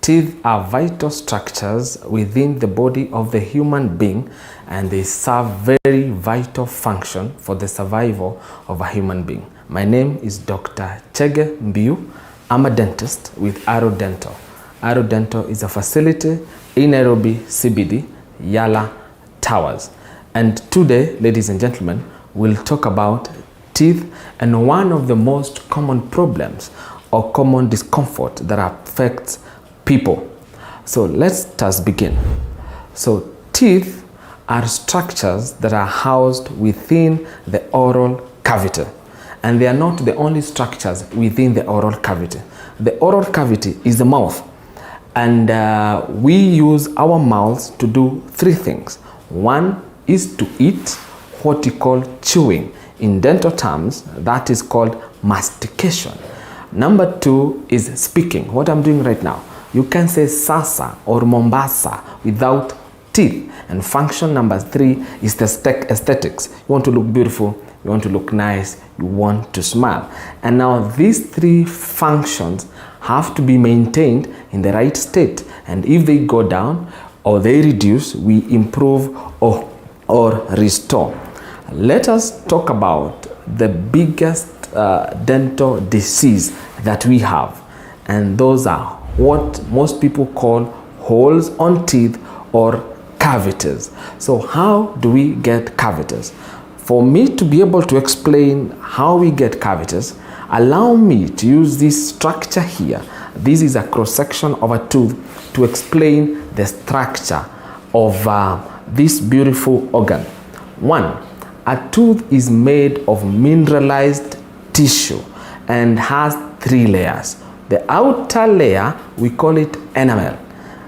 Teeth are vital structures within the body of the human being, and they serve very vital function for the survival of a human being. My name is Dr. Chege Mbiu. I'm a dentist with Arrow Dental. Arrow Dental is a facility in Nairobi CBD, Yala Towers. And today, ladies and gentlemen, we'll talk about teeth and one of the most common problems or common discomfort that affects people. So let's just begin. So teeth are structures that are housed within the oral cavity, and they are not the only structures within the oral cavity. The oral cavity is the mouth, and we use our mouths to do three things. One is to eat, what we call chewing. In dental terms, that is called mastication. Number two is speaking, what I'm doing right now. You can say Sasa or Mombasa without teeth. And function number three is the aesthetics. You want to look beautiful, you want to look nice, you want to smile. And now these three functions have to be maintained in the right state. And if they go down or they reduce, we improve or restore. Let us talk about the biggest dental disease that we have. And those are what most people call holes on teeth or cavities. So how do we get cavities? For me to be able to explain how we get cavities, allow me to use this structure here. This is a cross-section of a tooth to explain the structure of this beautiful organ. One, a tooth is made of mineralized tissue and has three layers. The outer layer, we call it enamel.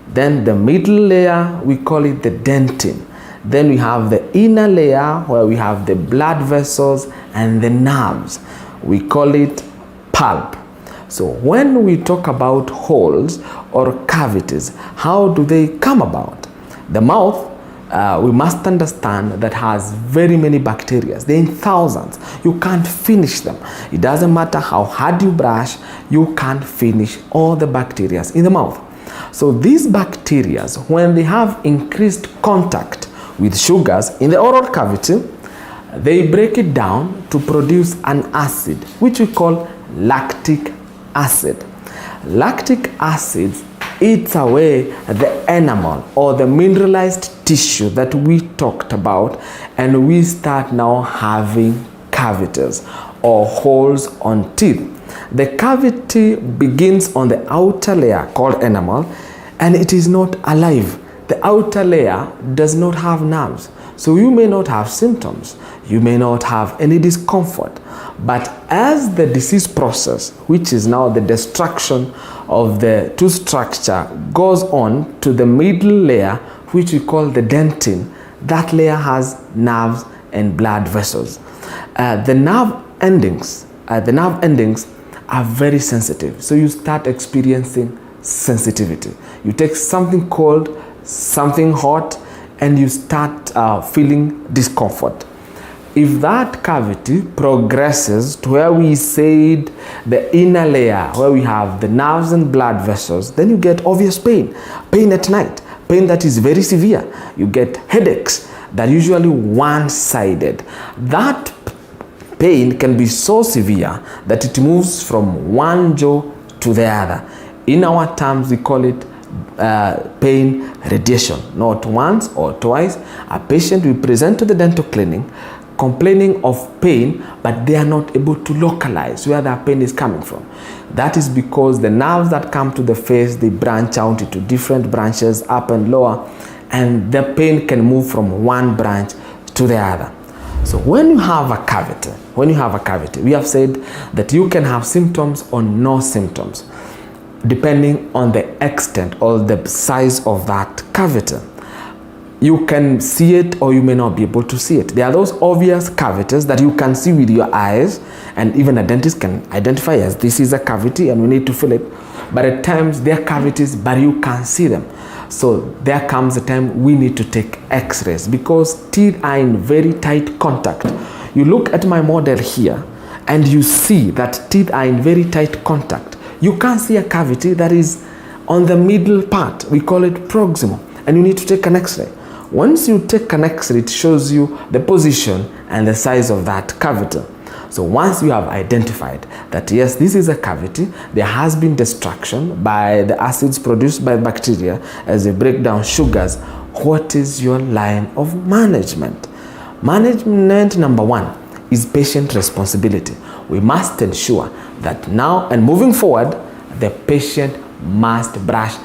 Then the middle layer, we call it the dentin. Then we have the inner layer where we have the blood vessels and the nerves. We call it pulp. So when we talk about holes or cavities, how do they come about? The mouth, we must understand, that has very many bacteria. They're in thousands. You can't finish them. It doesn't matter how hard you brush, you can't finish all the bacteria in the mouth. So these bacteria, when they have increased contact with sugars in the oral cavity, they break it down to produce an acid, which we call lactic acid. Lactic acid eats away the enamel or the mineralized tissue that we talked about, and we start now having cavities or holes on teeth. The cavity begins on the outer layer called enamel, and it is not alive. The outer layer does not have nerves. So you may not have symptoms, you may not have any discomfort, but as the disease process, which is now the destruction of the tooth structure, goes on to the middle layer, which we call the dentin, that layer has nerves and blood vessels. The nerve endings are very sensitive, so you start experiencing sensitivity. You take something cold, something hot, and you start feeling discomfort. If that cavity progresses to where we said the inner layer, where we have the nerves and blood vessels, then you get obvious pain at night, pain that is very severe. You get headaches that are usually one-sided. That pain can be so severe that it moves from one jaw to the other. In our terms, we call it pain radiation. Not once or twice. A patient will present to the dental clinic complaining of pain, but they are not able to localize where their pain is coming from. That is because the nerves that come to the face, they branch out into different branches, up and lower, and the pain can move from one branch to the other. So when you have a cavity, we have said that you can have symptoms or no symptoms, depending on the extent or the size of that cavity. You can see it or you may not be able to see it. There are those obvious cavities that you can see with your eyes, and even a dentist can identify as this is a cavity and we need to fill it. But at times they are cavities but you can't see them. So there comes a time we need to take x-rays because teeth are in very tight contact. You look at my model here and you see that teeth are in very tight contact. You can't see a cavity that is On the middle part, we call it proximal, and you need to take an x-ray. Once you take an x-ray, it shows you the position and the size of that cavity. So once you have identified that yes, this is a cavity, there has been destruction by the acids produced by bacteria as they break down sugars, what is your line of management? Management number one is patient responsibility. We must ensure that now and moving forward, the patient must brush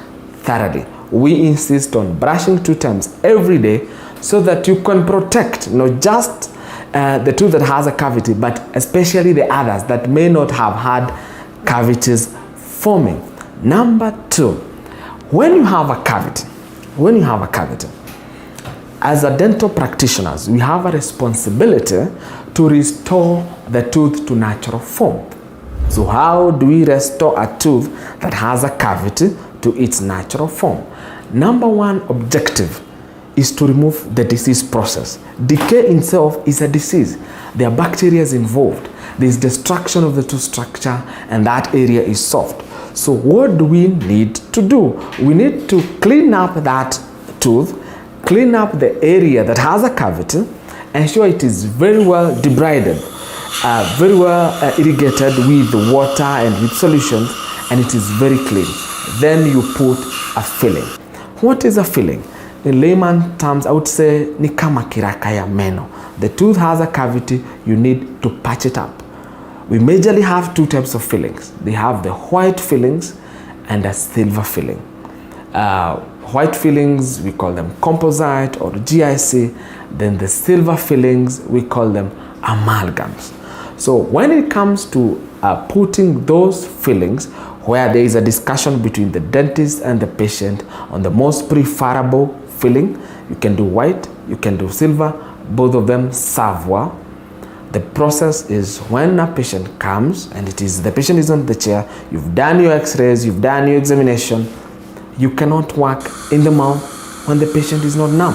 thoroughly. We insist on brushing 2 times every day so that you can protect not just the tooth that has a cavity, but especially the others that may not have had cavities forming. Number 2, when you have a cavity, as a dental practitioners, we have a responsibility to restore the tooth to natural form. So how do we restore a tooth that has a cavity to its natural form? Number 1 objective is to remove the disease process. Decay itself is a disease. There are bacteria involved. There is destruction of the tooth structure, and that area is soft. So what do we need to do? We need to clean up that tooth, clean up the area that has a cavity, ensure it is very well debrided, very well irrigated with water and with solutions, and it is very clean. Then you put a filling. What is a filling? In layman terms, I would say ni kama kiraka ya meno. The tooth has a cavity, you need to patch it up. We majorly have 2 types of fillings. They have the white fillings and a silver filling. White fillings, we call them composite or GIC. Then the silver fillings, we call them amalgams. So when it comes to putting those fillings, where there is a discussion between the dentist and the patient on the most preferable filling, you can do white, you can do silver, both of them serve well. The process is when a patient comes and the patient is on the chair, you've done your x-rays, you've done your examination, you cannot work in the mouth when the patient is not numb.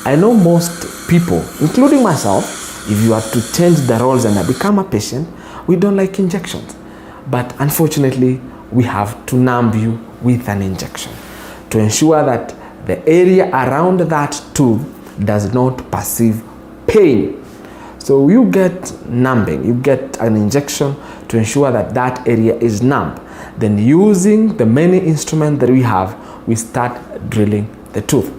I know most people, including myself, if you are to change the roles and I become a patient, we don't like injections. But unfortunately, we have to numb you with an injection to ensure that the area around that tooth does not perceive pain. So you get numbing, you get an injection to ensure that that area is numb. Then using the many instruments that we have, we start drilling the tooth.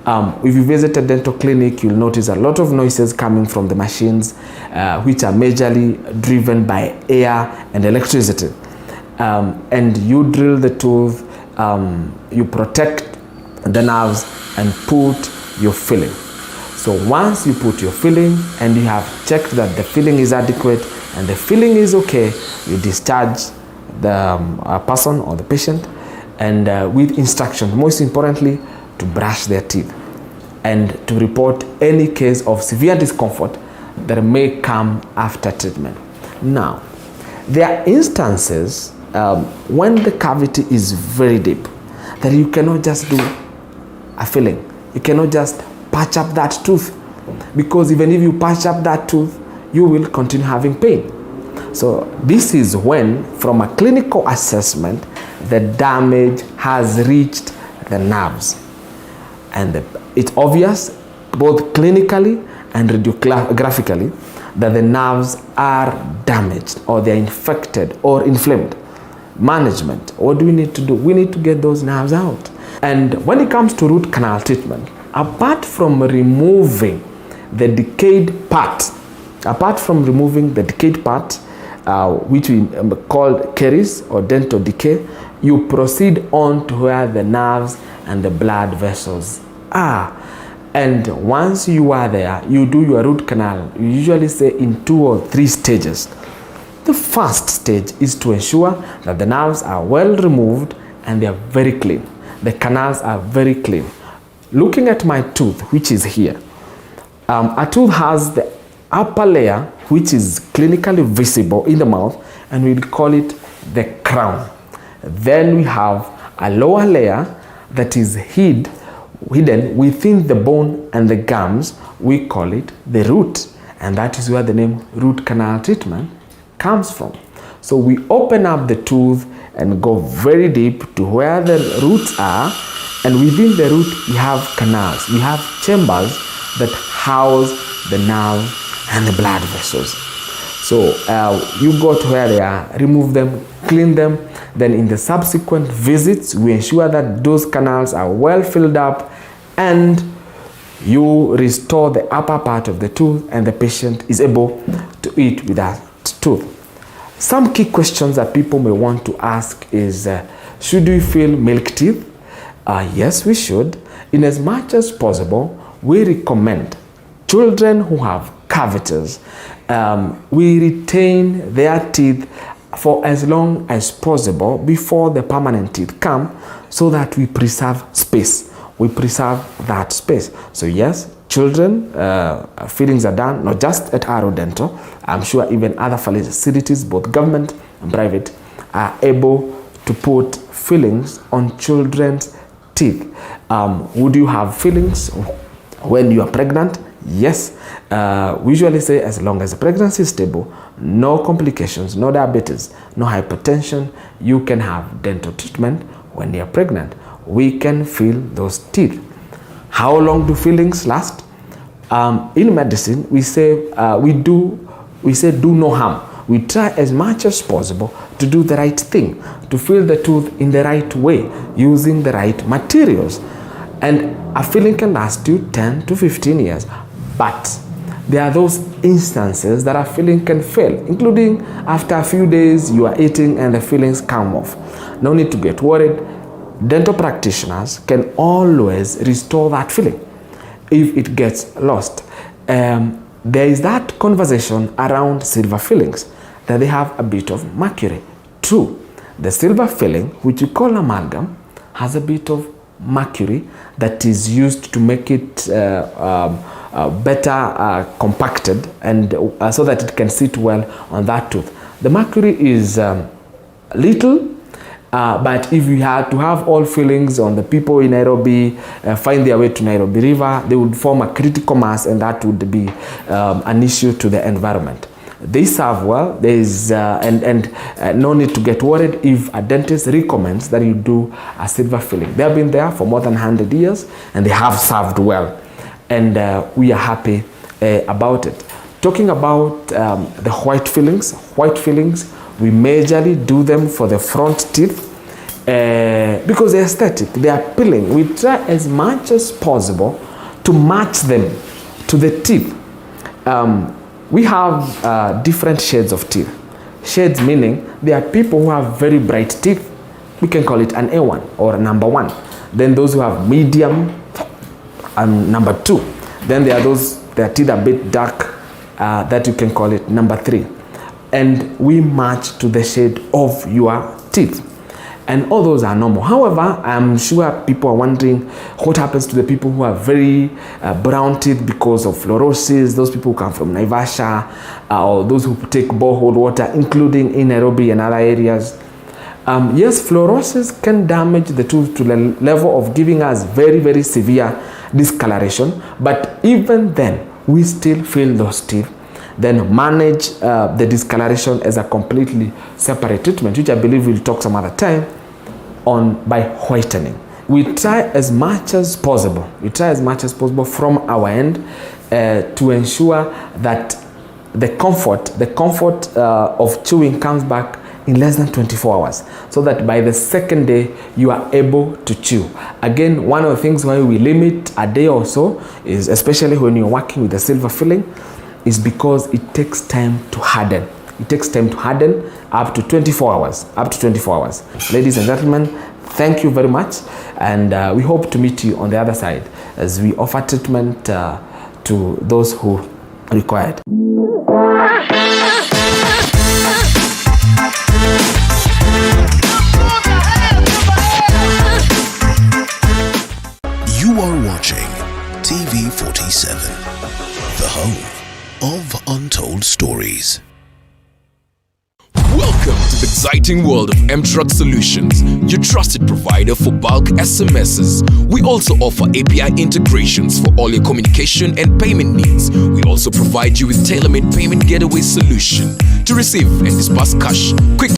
If you visit a dental clinic, you'll notice a lot of noises coming from the machines, which are majorly driven by air and electricity. And you drill the tooth, you protect the nerves and put your filling. So once you put your filling and you have checked that the filling is adequate and the filling is okay, you discharge the person or the patient and with instruction, most importantly, to brush their teeth and to report any case of severe discomfort that may come after treatment. Now, there are instances when the cavity is very deep that you cannot just do a filling. You cannot just patch up that tooth, because even if you patch up that tooth, you will continue having pain. So this is when, from a clinical assessment, the damage has reached the nerves. And it's obvious, both clinically and radiographically, that the nerves are damaged or they're infected or inflamed. Management, what do we need to do? We need to get those nerves out. And when it comes to root canal treatment, apart from removing the decayed part, which we call caries or dental decay, you proceed on to where the nerves and the blood vessels are. And once you are there, you do your root canal, you usually say in 2 or 3 stages. The first stage is to ensure that the nerves are well removed and they are very clean. The canals are very clean. Looking at my tooth, which is here, a tooth has the upper layer, which is clinically visible in the mouth, and we'll call it the crown. Then we have a lower layer that is hidden within the bone and the gums. We call it the root, and that is where the name root canal treatment comes from. So we open up the tooth and go very deep to where the roots are, and within the root we have canals, we have chambers that house the nerve and the blood vessels. So you go to where they are, remove them, clean them. Then in the subsequent visits, we ensure that those canals are well filled up, and you restore the upper part of the tooth, and the patient is able to eat with that tooth. Some key questions that people may want to ask is, should we fill milk teeth? Yes, we should. In as much as possible, we recommend children who have cavities, we retain their teeth for as long as possible before the permanent teeth come, so that we preserve space. We preserve that space. So yes, children, fillings are done, not just at Aro Dental. I'm sure even other facilities, both government and private, are able to put fillings on children's teeth. Would you have fillings when you are pregnant? Yes. We usually say as long as the pregnancy is stable, no complications, no diabetes, no hypertension, you can have dental treatment when you are pregnant. We can fill those teeth. How long do fillings last? In medicine, we say do no harm. We try as much as possible to do the right thing, to fill the tooth in the right way, using the right materials. And a filling can last you 10 to 15 years. But there are those instances that a filling can fail, including after a few days you are eating and the fillings come off. No need to get worried. Dental practitioners can always restore that filling if it gets lost. There is that conversation around silver fillings, that they have a bit of mercury. True, the silver filling, which we call amalgam, has a bit of mercury that is used to make it better compacted, and so that it can sit well on that tooth. The mercury is little, but if you had to have all fillings on the people in Nairobi find their way to Nairobi River, they would form a critical mass, and that would be an issue to the environment. They serve well. There is no need to get worried if a dentist recommends that you do a silver filling. They have been there for more than 100 years, and they have served well, and we are happy about it. Talking about the white fillings, we majorly do them for the front teeth because they're aesthetic, they are appealing. We try as much as possible to match them to the teeth. We have different shades of teeth. Shades meaning there are people who have very bright teeth. We can call it an A1 or number 1. Then those who have medium and number 2. Then there are those, their teeth are a bit dark, that you can call it number 3. And we match to the shade of your teeth. And all those are normal. However, I'm sure people are wondering what happens to the people who have very brown teeth because of fluorosis, those people who come from Naivasha, or those who take borehole water, including in Nairobi and other areas. Yes, fluorosis can damage the tooth to the level of giving us very, very severe discoloration. But even then, we still fill those teeth, then manage the discoloration as a completely separate treatment, which I believe we'll talk some other time on, by whitening. We try as much as possible. From our end to ensure that the comfort of chewing comes back in less than 24 hours, so that by the second day you are able to chew. Again, one of the things why we limit a day or so is, especially when you're working with the silver filling, is because it takes time to harden. It takes time to harden up to 24 hours. Ladies and gentlemen, thank you very much, and we hope to meet you on the other side as we offer treatment to those who require it. You are watching TV47, the home of Untold Stories. Welcome to the exciting world of M-Truck Solutions, your trusted provider for bulk SMSs. We also offer API integrations for all your communication and payment needs. We also provide you with tailor-made payment getaway solution to receive and disperse cash quickly.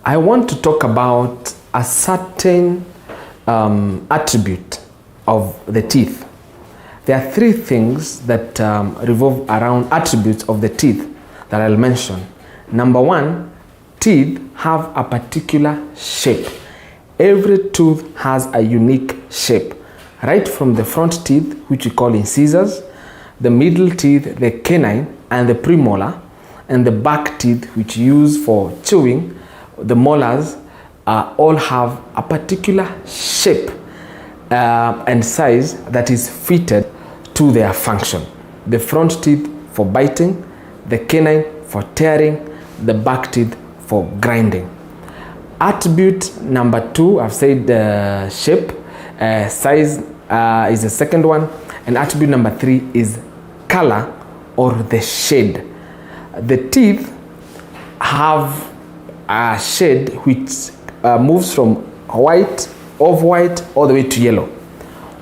I want to talk about a certain attribute of the teeth. There are three things that revolve around attributes of the teeth that I'll mention. Number one, teeth have a particular shape. Every tooth has a unique shape. Right from the front teeth, which we call incisors, the middle teeth, the canine and the premolar, and the back teeth, which use for chewing, the molars, all have a particular shape and size that is fitted to their function. The front teeth for biting, the canine for tearing, the back teeth for grinding. Attribute number two, I've said shape, size is the second one, and attribute number three is color or the shade. The teeth have a shade which moves from white, off-white, all the way to yellow.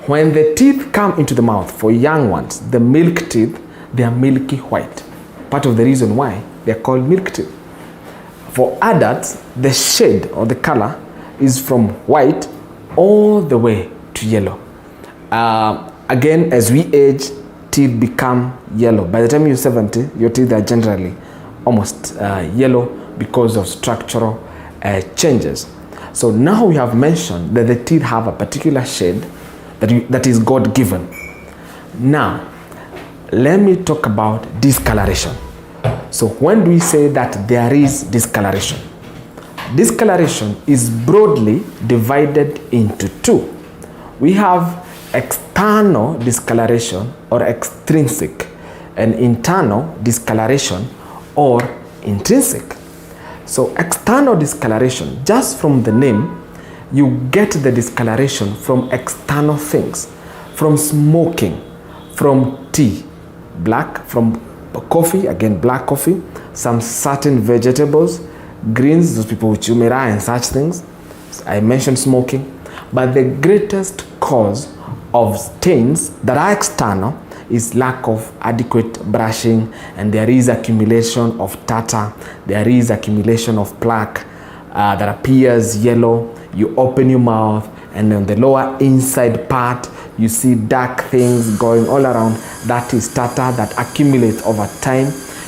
When the teeth come into the mouth for young ones, the milk teeth, they are milky white. Part of the reason why they are called milk teeth. For adults, the shade or the color is from white all the way to yellow. Again, as we age, teeth become yellow. By the time you're 70, your teeth are generally almost yellow because of structural changes. So now we have mentioned that the teeth have a particular shade that is God-given. Now, let me talk about discoloration. So when do we say that there is discoloration? Discoloration is broadly divided into two. We have external discoloration or extrinsic, and internal discoloration or intrinsic. So external discoloration, just from the name, you get the discoloration from external things, from smoking, from tea, black, from coffee, again black coffee, some certain vegetables, greens, those people with humera and such things. I mentioned smoking, but the greatest cause of stains that are external is lack of adequate brushing, and there is accumulation of tartar, there is accumulation of plaque that appears yellow. You open your mouth and on the lower inside part you see dark things going all around. That is tartar that accumulates over time.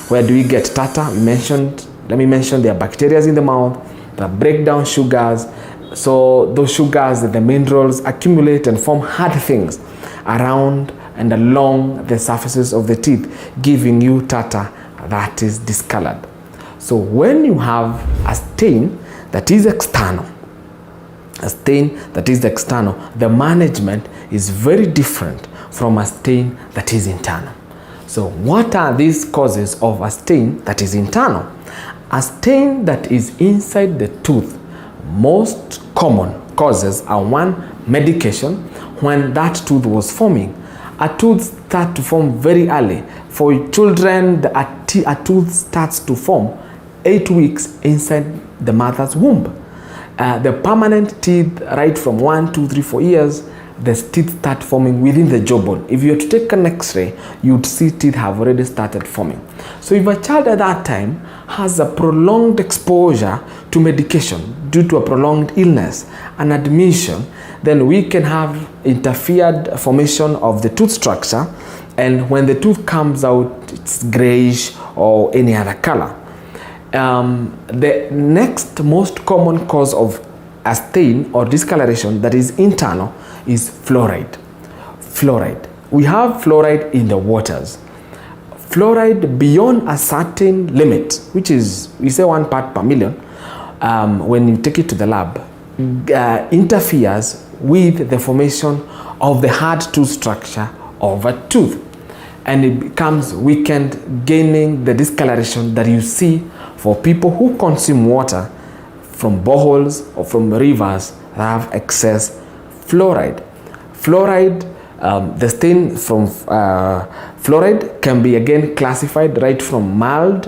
Where do we get tartar? Let me mention there are bacteria in the mouth that break down sugars. So those sugars, the minerals, accumulate and form hard things around and along the surfaces of the teeth, giving you tartar that is discolored. So when you have a stain that is external, the management is very different from a stain that is internal. So what are these causes of a stain that is internal? A stain that is inside the tooth, most common causes are: one, medication. When that tooth was forming, a tooth starts to form very early. For children, a tooth starts to form 8 weeks inside the mother's womb. The permanent teeth, right from 1, 2, 3, 4 years, the teeth start forming within the jawbone. If you were to take an x-ray, you'd see teeth have already started forming. So if a child at that time has a prolonged exposure to medication due to a prolonged illness and admission, then we can have interfered formation of the tooth structure, and when the tooth comes out, it's grayish or any other color. The next most common cause of a stain or discoloration that is internal is fluoride. Fluoride. We have fluoride in the waters. Fluoride beyond a certain limit, which is, we say 1 part per million, when you take it to the lab, interferes with the formation of the hard tooth structure of a tooth, and it becomes weakened, gaining the discoloration that you see for people who consume water from boreholes or from rivers that have excess fluoride. Fluoride, the stain from fluoride can be again classified right from mild,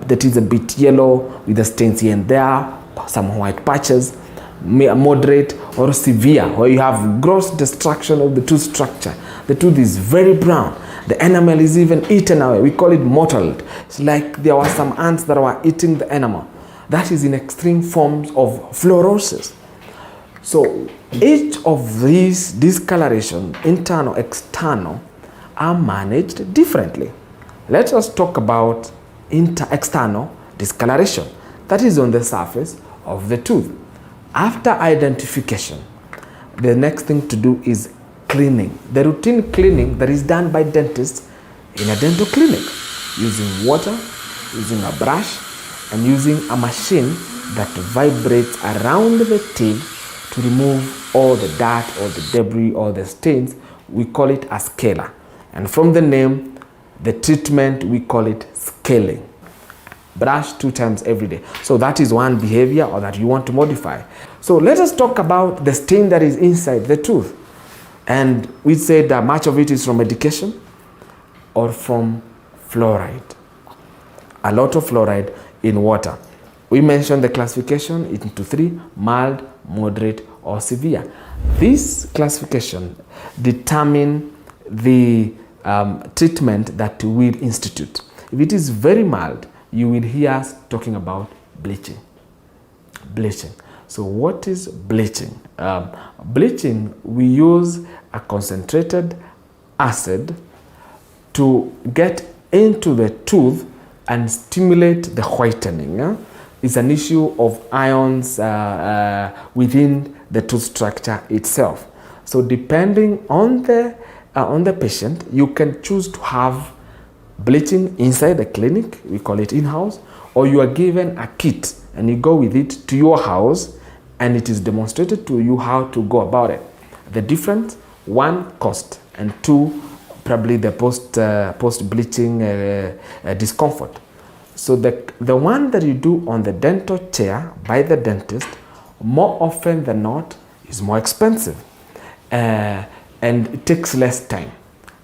that is a bit yellow with the stains here and there, some white patches, moderate, or severe, where you have gross destruction of the tooth structure. The tooth is very brown. The enamel is even eaten away. We call it mottled. It's like there were some ants that were eating the enamel. That is in extreme forms of fluorosis. So each of these discoloration, internal, external, are managed differently. Let us talk about external discoloration, that is on the surface of the tooth. After identification, the next thing to do is cleaning. The routine cleaning that is done by dentists in a dental clinic, using water, using a brush, and using a machine that vibrates around the teeth to remove all the dirt or the debris or the stains. We call it a scaler. And from the name, the treatment, we call it scaling. Brush 2 times every day. So that is one behavior or that you want to modify. So let us talk about the stain that is inside the tooth. And we said that much of it is from medication or from fluoride. A lot of fluoride in water. We mentioned the classification into 3: mild, moderate, or severe. This classification determine the treatment that we will institute. If it is very mild, you will hear us talking about bleaching. Bleaching. So what is bleaching? Bleaching, we use a concentrated acid to get into the tooth and stimulate the whitening. It's an issue of ions within the tooth structure itself. So depending on the patient, you can choose to have bleaching inside the clinic, we call it in-house, or you are given a kit and you go with it to your house and it is demonstrated to you how to go about it. The difference: 1, cost, and 2, probably the post-bleaching discomfort. So the one that you do on the dental chair by the dentist, more often than not, is more expensive and it takes less time.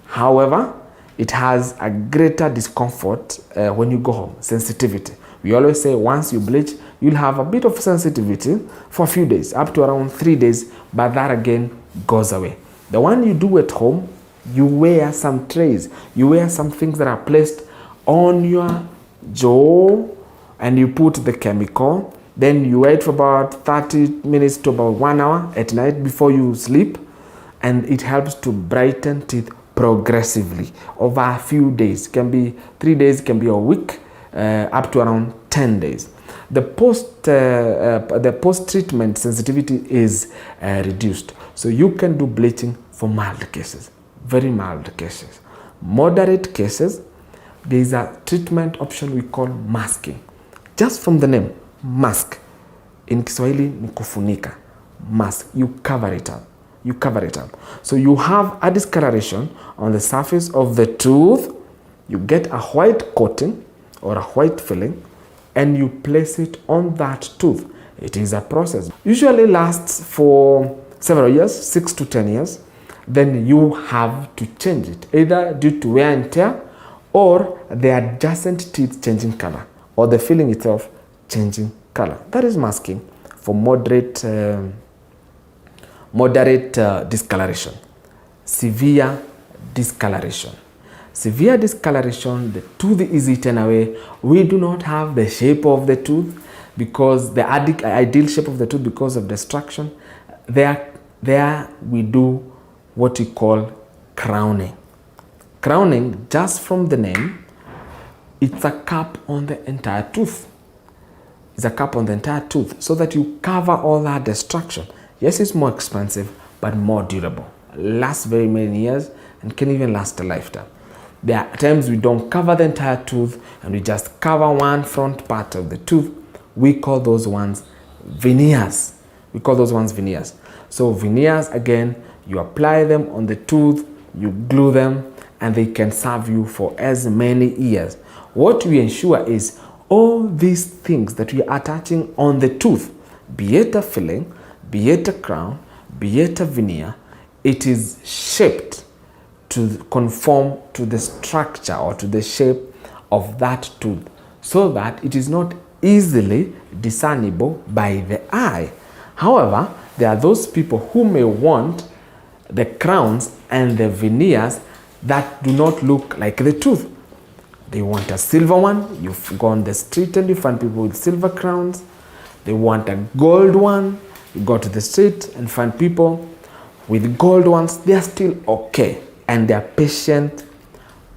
However, it has a greater discomfort when you go home. Sensitivity. We always say once you bleach, you'll have a bit of sensitivity for a few days, up to around 3 days, but that again goes away. The one you do at home, you wear some trays, you wear some things that are placed on your jaw, and you put the chemical, then you wait for about 30 minutes to about 1 hour at night before you sleep, and it helps to brighten teeth progressively over a few days. It can be 3 days, it can be a week, up to around 10 days. The post-treatment sensitivity is reduced. So you can do bleaching for mild cases, very mild cases. Moderate cases, there is a treatment option we call masking. Just from the name, mask. In Kiswahili ni kufunika. Mask, you cover it up. you cover it up. So you have a discoloration on the surface of the tooth. You get a white coating or a white filling and you place it on that tooth. It is a process. Usually lasts for several years, 6 to 10 years. Then you have to change it, either due to wear and tear or the adjacent teeth changing color or the filling itself changing color. That is masking for moderate discoloration. Severe discoloration. Severe discoloration, the tooth is eaten away. We do not have the shape of the tooth because the ideal shape of the tooth because of destruction. There we do what we call crowning. Crowning, just from the name, it's a cap on the entire tooth. It's a cap on the entire tooth so that you cover all that destruction. Yes, it's more expensive, but more durable. Lasts very many years and can even last a lifetime. There are times we don't cover the entire tooth and we just cover one front part of the tooth. We call those ones veneers. So veneers, again, you apply them on the tooth, you glue them, and they can serve you for as many years. What we ensure is all these things that we are attaching on the tooth, be it a filling, be it a crown, be it a veneer, it is shaped to conform to the structure or to the shape of that tooth so that it is not easily discernible by the eye. However, there are those people who may want the crowns and the veneers that do not look like the tooth. They want a silver one. You've gone the street and you find people with silver crowns. They want a gold one. You go to the street and find people with gold ones. They are still okay, and they are patient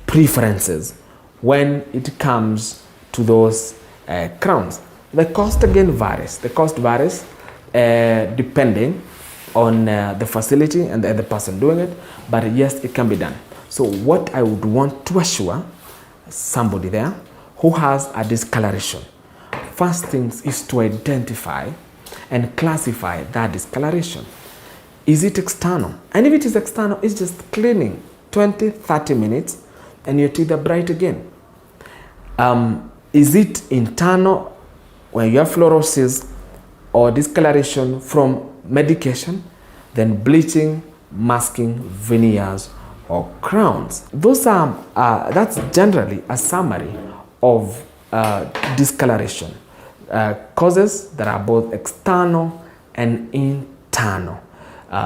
preferences when it comes to those crowns. The cost again varies. The cost varies depending on the facility and the other person doing it, but yes, it can be done. So what I would want to assure somebody there who has a discoloration, first things is to identify and classify that discoloration. Is it external? And if it is external, it's just cleaning 20-30 minutes and your teeth are bright again. Is it internal, when you have fluorosis or discoloration from medication? Then bleaching, masking, veneers, or crowns. Those are that's generally a summary of discoloration causes that are both external and internal.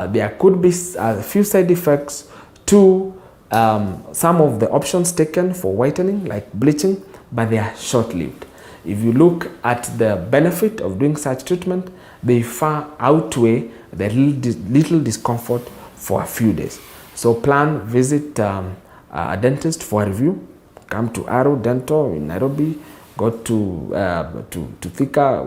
There could be a few side effects to some of the options taken for whitening, like bleaching, but they are short-lived. If you look at the benefit of doing such treatment, they far outweigh the little discomfort for a few days. So visit a dentist for a review. Come to Arrow Dental in Nairobi. Go to Thika.